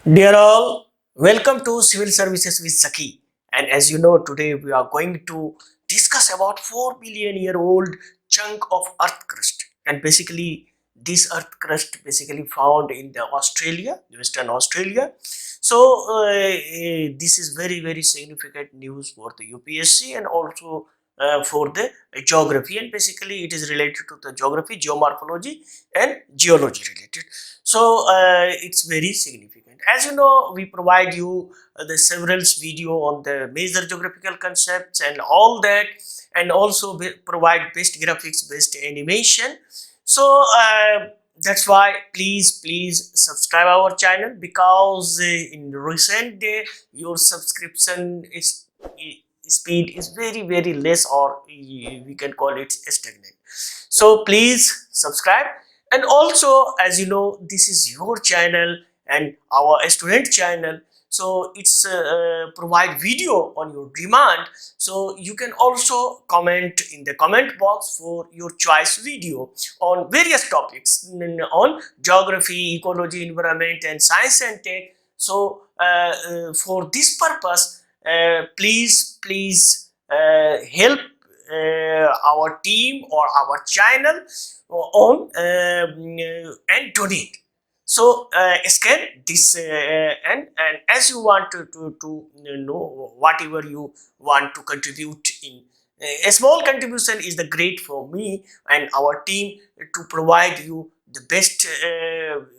Dear all, welcome to Civil Services with ZAKI. And as you know, today we are going to discuss about 4 billion year old chunk of earth crust. And basically, this earth crust basically found in the Australia, Western Australia. So this is very significant news for the UPSC and also for the geography, and basically it is related to the geography, geomorphology and geology related. So it's very significant. As you know, we provide you the several video on the major geographical concepts and all that, and also provide best graphics, best animation. So that's why please subscribe our channel, because in recent day your subscription is speed is very less, or we can call it stagnant. So please subscribe. And also, as you know, this is your channel and our student channel, so it's provide video on your demand. So you can also comment in the comment box for your choice video on various topics on geography, ecology, environment and science and tech. So for this purpose, please help our team or our channel on and donate. So scan this and as you want to know whatever you want to contribute in, a small contribution is the great for me and our team to provide you the best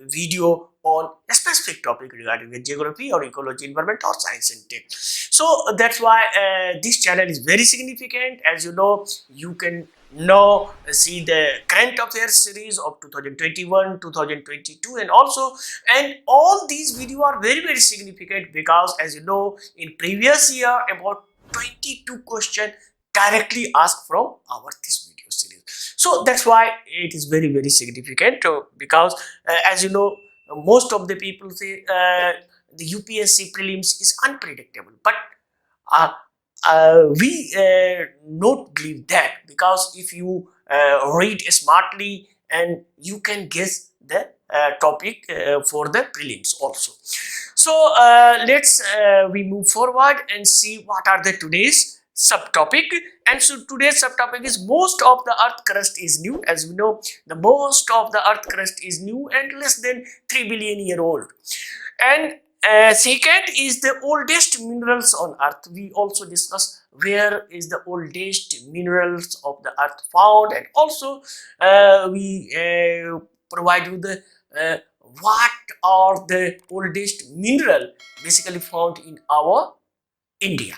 video on a specific topic regarding the geography or ecology, environment or science and tech. So that's why this channel is very significant. As you know, you can now see the current affairs series of 2021, 2022 and also, and all these videos are very significant, because as you know, in previous year about 22 questions directly asked from our this video series. So that's why it is very significant, because as you know, most of the people say the UPSC prelims is unpredictable, but uh, we not believe that, because if you read smartly and you can guess the topic for the prelims also. So let's we move forward and see what are the today's subtopic. And so today's subtopic is most of the earth crust is new. As we know, the most of the earth crust is new and less than 3 billion year old. And second is the oldest minerals on earth. We also discuss where is the oldest minerals of the earth found, and also we provide you the what are the oldest mineral basically found in our India.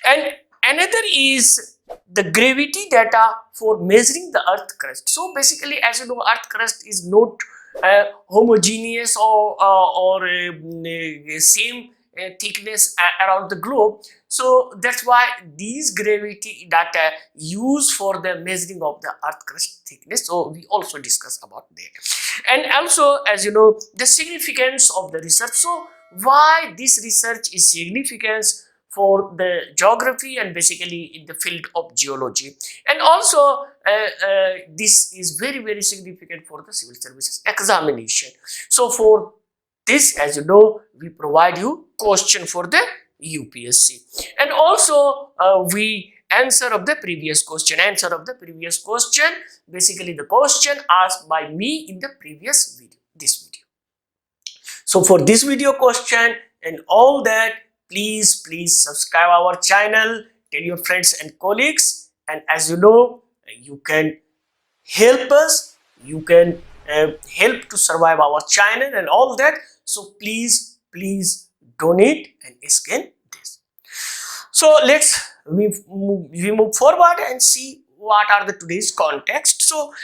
And another is the gravity data for measuring the earth crust. So basically, as you know, earth crust is not homogeneous or same thickness around the globe. So that's why these gravity data used for the measuring of the earth crust thickness. So we also discuss about that. And also, as you know, the significance of the research. So why this research is significant for the geography and basically in the field of geology. And also this is very significant for the civil services examination. So for this, as you know, we provide you question for the UPSC, and also we answer of the previous question, basically the question asked by me in the previous video, this video. So for this video question and all that, please subscribe our channel, tell your friends and colleagues, and as you know, you can help us, you can help to survive our channel and all that. So please donate and scan this. So let's we move forward and see what are the today's context. So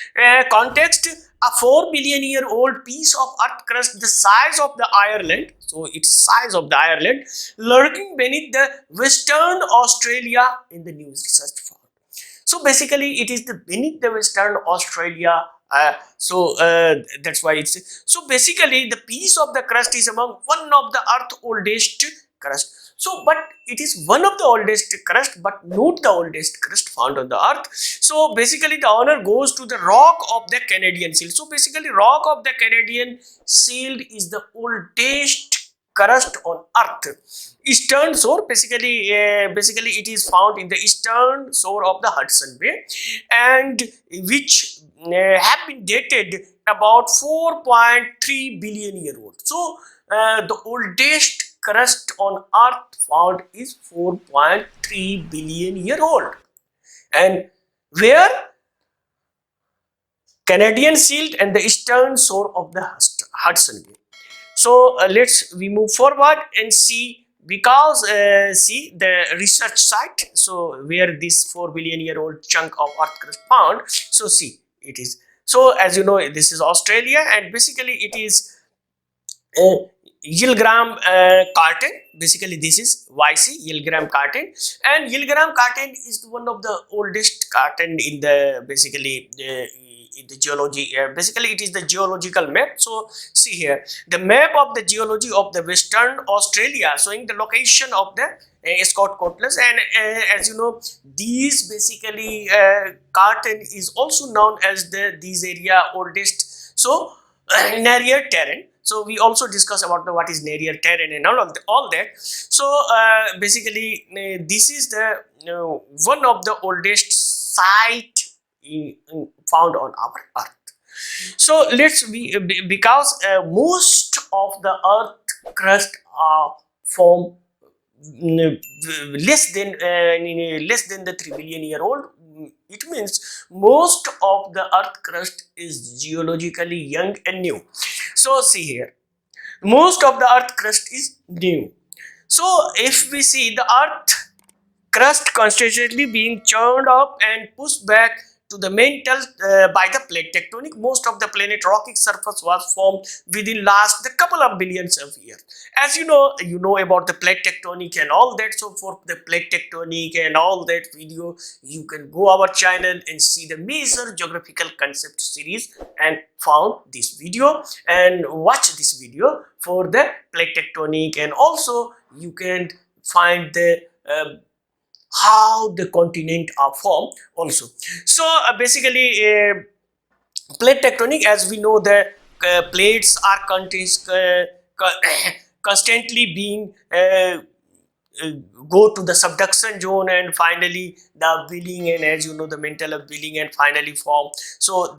context: a 4 billion year old piece of earth crust the size of the Ireland, so it's size of the Ireland, lurking beneath the Western Australia in the news research found. So basically it is the beneath the Western Australia. That's why it's so basically the piece of the crust is among one of the earth oldest crust. So but it is one of the oldest crust, but not the oldest crust found on the earth. So basically the honor goes to the rock of the Canadian shield. So basically rock of the Canadian shield is the oldest crust on Earth. Eastern shore, basically it is found in the eastern shore of the Hudson Bay, and which have been dated about 4.3 billion year old. So the oldest crust on Earth found is 4.3 billion year old, and where Canadian Shield and the eastern shore of the Hudson Bay. So we move forward and see, because see the research site, so where this 4 billion year old chunk of earth crust found. So see, it is, so as you know, this is Australia, and basically it is Yilgram carton. Basically this is YC, Yilgram carton, and Yilgram carton is one of the oldest carton in the in the geology. Basically it is the geological map. So see here the map of the geology of the Western Australia, showing the location of the Scott Cotlas, and as you know, these basically carton is also known as these area oldest. So Narrier terrain. So we also discuss about what is Narrier terrain and all that. So basically this is the one of the oldest site found on our Earth. So because most of the Earth crust are from less than the 3 billion year old. It means most of the earth crust is geologically young and new. So see here, most of the earth crust is new. So if we see the earth crust constantly being churned up and pushed back to the mantle by the plate tectonic, most of the planet rocky surface was formed within last the couple of billions of years. As you know about the plate tectonic and all that. So for the plate tectonic and all that video, you can go our channel and see the major geographical concept series and found this video and watch this video for the plate tectonic, and also you can find the how the continent are formed also. So basically plate tectonic, as we know, the plates are constantly being go to the subduction zone, and finally the billing, and as you know the mantle of billing, and finally form. So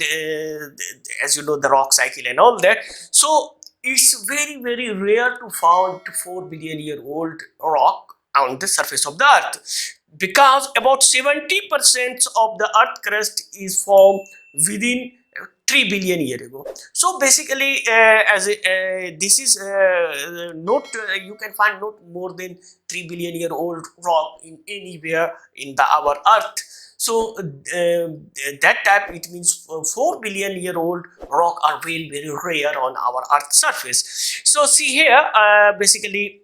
as you know the rock cycle and all that. So it's very rare to find 4 billion year old rock on the surface of the earth, because about 70% of the earth crust is formed within 3 billion years ago. So basically this is not you can find not more than 3 billion year old rock in anywhere in our earth. So that type, it means 4 billion year old rock are very rare on our earth surface. So see here basically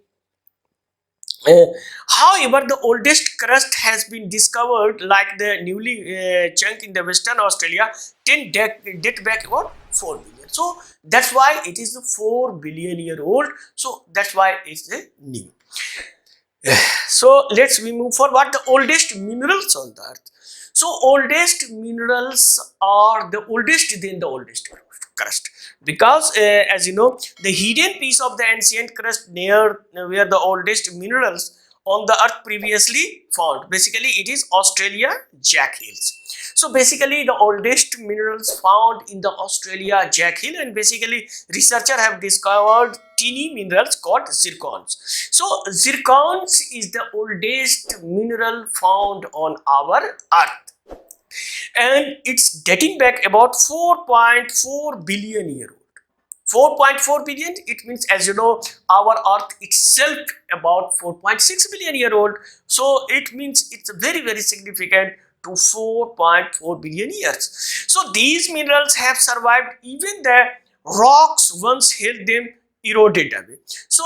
however, the oldest crust has been discovered, like the newly chunk in the Western Australia, date back about 4 billion. So that's why it is the 4 billion year old. So that's why it's the new. So we move forward. The oldest minerals on the earth. So oldest minerals are the oldest than the oldest crust, because as you know, the hidden piece of the ancient crust near where the oldest minerals on the earth previously found, basically it is Australia Jack Hills. So basically the oldest minerals found in the Australia Jack Hill, and basically researchers have discovered teeny minerals called zircons. So zircons is the oldest mineral found on our earth, and it's dating back about 4.4 billion year old. 4.4 billion, it means, as you know, our earth itself about 4.6 billion year old. So it means it's very significant to 4.4 billion years. So these minerals have survived even the rocks once held them eroded away. So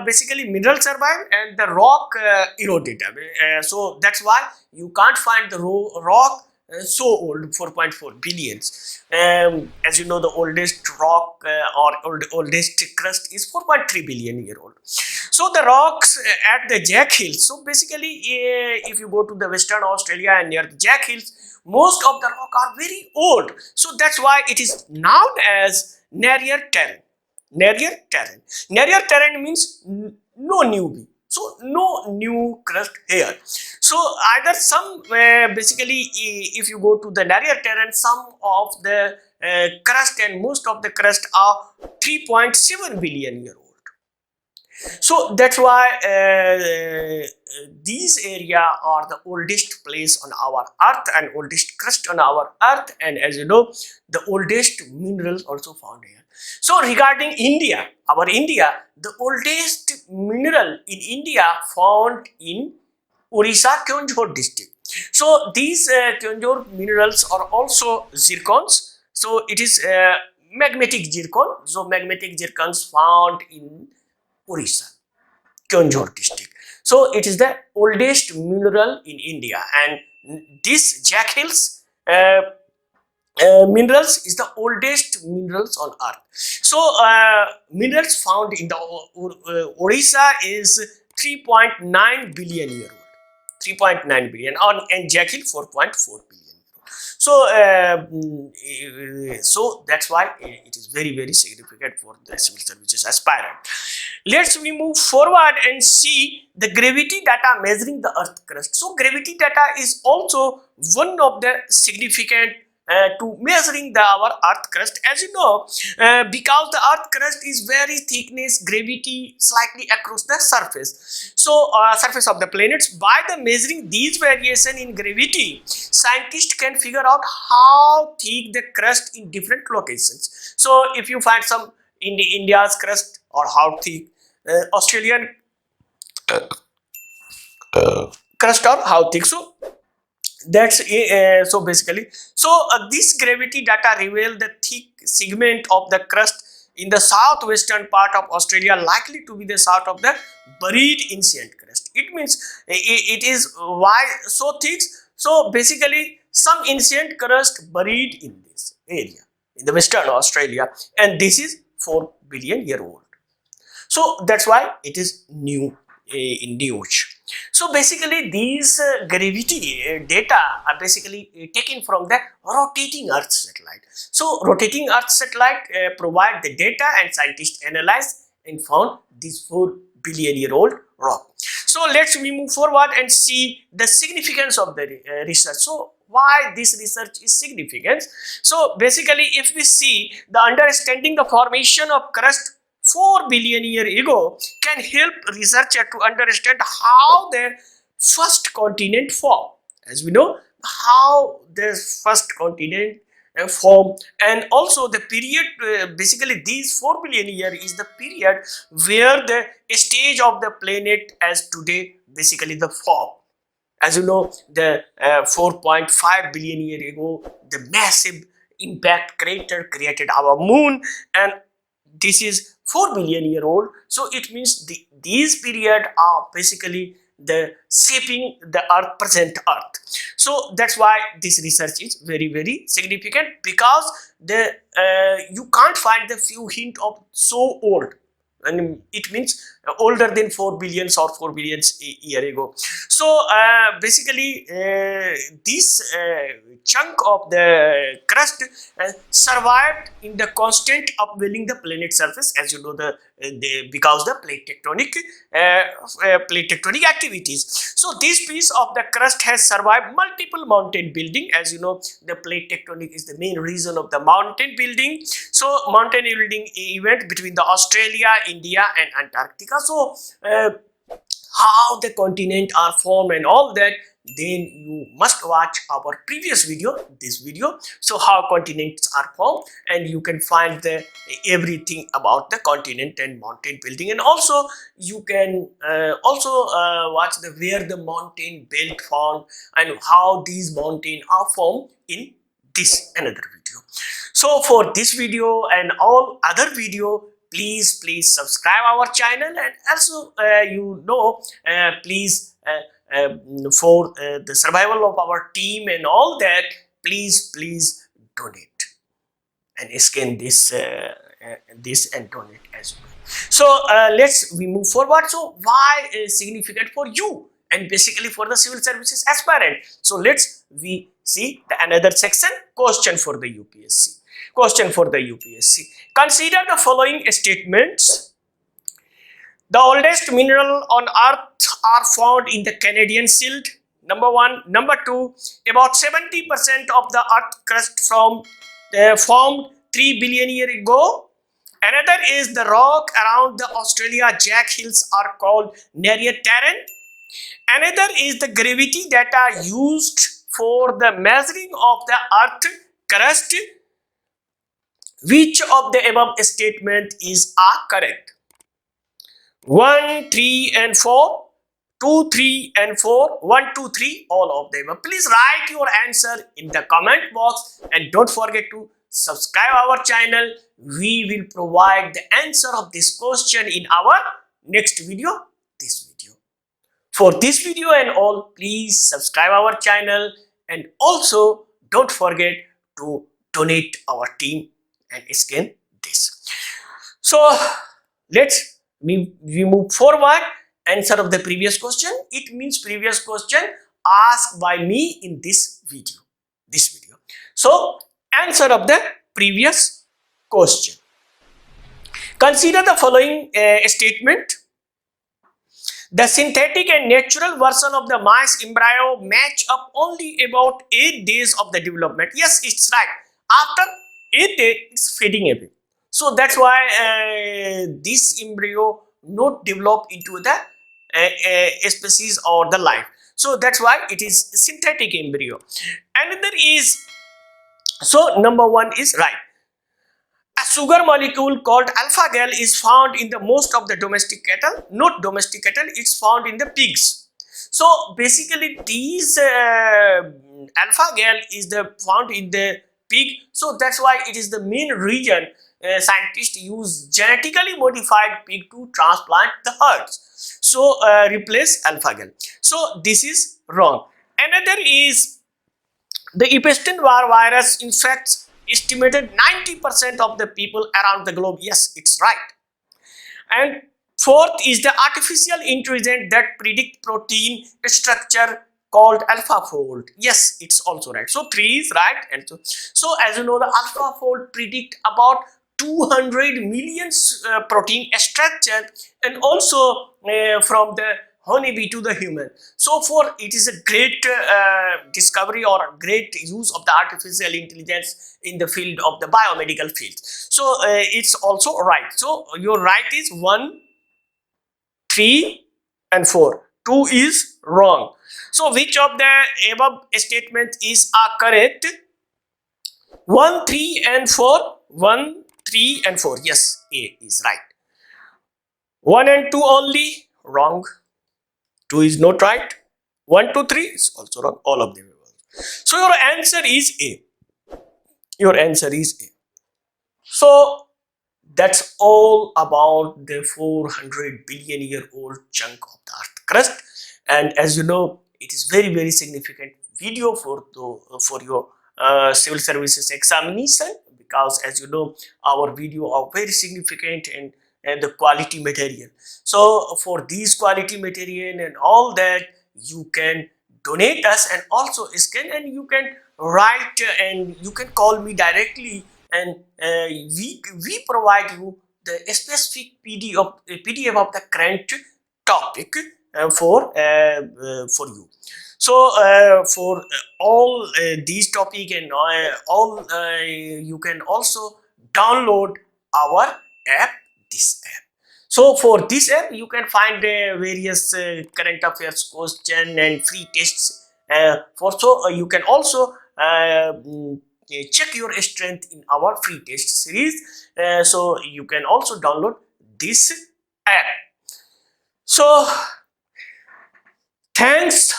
basically minerals survive and the rock eroded away. So that's why you can't find the rock so old, 4.4 billions. As you know, the oldest rock or oldest crust is 4.3 billion year old. So the rocks at the Jack Hills. So basically, if you go to the Western Australia and near the Jack Hills, most of the rock are very old. So that's why it is known as Narrier terrain. narrower terrain. Narrower terrain means no newbie. So no new crust here. So either some basically if you go to the narrower terrain, some of the crust and most of the crust are 3.7 billion year old. So that's why these area are the oldest place on our earth and oldest crust on our earth, and as you know, the oldest minerals also found here. So regarding India, our India, the oldest mineral in India found in Orissa, Keonjhar district. So these Keonjhar minerals are also zircons. So it is magmatic zircon. So magmatic zircons found in Orissa, Keonjhar district. So it is the oldest mineral in India, and this Jack Hills minerals is the oldest minerals on earth. So minerals found in the Orissa is 3.9 billion year old. 3.9 billion and Jack Hill 4.4 billion. So that's why it is very significant for the civil services aspirant. Let's we move forward and see the gravity data measuring the earth crust. So gravity data is also one of the significant to measuring our earth crust. As you know, because the earth crust is very thickness, gravity slightly across the surface. So surface of the planets, by the measuring these variation in gravity, scientists can figure out how thick the crust in different locations. So if you find some in the India's crust or how thick Australian crust or how thick. So that's so basically, so this gravity data reveal the thick segment of the crust in the southwestern part of Australia likely to be the south of the buried ancient crust. It means it is why so thick. So basically some ancient crust buried in this area in the western Australia, and this is 4 billion year old. So that's why it is new in huge. So basically these gravity data are basically taken from the rotating earth satellite. So rotating earth satellite provide the data and scientists analyze and found this 4 billion year old rock. So let's we move forward and see the significance of the research. So why this research is significant? So basically if we see the understanding the formation of crust 4 billion years ago can help researchers to understand how the first continent formed. As we know, how the first continent formed, and also the period, basically these 4 billion years is the period where the stage of the planet as today basically the form. As you know, the 4.5 billion years ago, the massive impact crater created our moon, and this is 4 billion year old. So it means these period are basically the shaping the earth, present earth. So that's why this research is very significant, because the you can't find the few hint of so old, and it means older than 4 billions or 4 billions year ago. So basically this chunk of the crust survived in the constant upwelling the planet surface. As you know, because the plate tectonic activities. So this piece of the crust has survived multiple mountain building. As you know, the plate tectonic is the main reason of the mountain building. So mountain building event between the Australia, India and Antarctica. So how the continent are formed and all that, then you must watch our previous video, this video. So how continents are formed, and you can find the everything about the continent and mountain building, and also you can watch the where the mountain belt formed and how these mountains are formed in this another video. So for this video and all other video, please subscribe our channel, and also please for the survival of our team and all that, please donate and scan this and donate as well. So let's we move forward. So why is significant for you and basically for the civil services aspirant? So let's we see the another section, question for the UPSC. Question for the UPSC. Consider the following statements. The oldest mineral on earth are found in the Canadian Shield. Number one. Number two, about 70% of the earth crust formed 3 billion years ago. Another is the rock around the Australia Jack Hills are called Nereid terrain. Another is the gravity data used for the measuring of the earth crust. Which of the above statement is correct? 1, 3 and 4, 2, 3 and 4, 1, 2, 3, all of them. Please write your answer in the comment box and don't forget to subscribe our channel. We will provide the answer of this question in our next video, this video. For this video and all, please subscribe our channel and also don't forget to donate our team and scan this. So let's we move forward. Answer of the previous question. It means previous question asked by me in this video. So answer of the previous question. Consider the following statement. The synthetic and natural version of the mice embryo match up only about 8 days of the development. Yes, it's right. After 8 days, it's fading away. So that's why this embryo not develop into the species or the life. So that's why it is synthetic embryo. Another is, so number one is right. A sugar molecule called alpha-gal is found in the most of the domestic cattle, not domestic cattle, it's found in the pigs. So basically these alpha-gal is found in the pig, so that's why it is the main reason scientists use genetically modified pig to transplant the herds. So replace alpha-gal. So this is wrong. Another is the Epstein virus infects estimated 90% of the people around the globe. Yes, it's right. And fourth is the artificial intelligence that predict protein structure called AlphaFold. Yes, it's also right. So 3 is right. And so as you know, the AlphaFold predict about 200 million protein structure and also from the honeybee to the human. So for it is a great discovery or a great use of the artificial intelligence in the field of the biomedical field. So it's also right. So your right is 1, 3 and 4. 2 is wrong. So which of the above statement is correct? 1, 3 and 4. 1, 3 and 4. Yes, A is right. 1 and 2 only wrong. 2 is not right. 1, 2, 3 is also wrong. All of them. So your answer is A. Your answer is A. So that's all about the 400 billion year old chunk of the earth crust. And as you know, it is very, very significant video for your civil services examination, because as you know, our video are very significant and the quality material. So for these quality material and all that, you can donate us and also scan, and you can write and you can call me directly, and we provide you the specific PDF of the current topic for you. So for all these topic and all you can also download our app, this app. So for this app you can find various current affairs question and free tests. You can also check your strength in our free test series. So you can also download this app. So thanks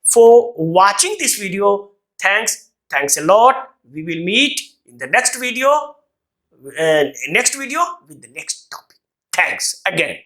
for watching this video. Thanks a lot. We will meet in the next video with the next topic. Thanks again.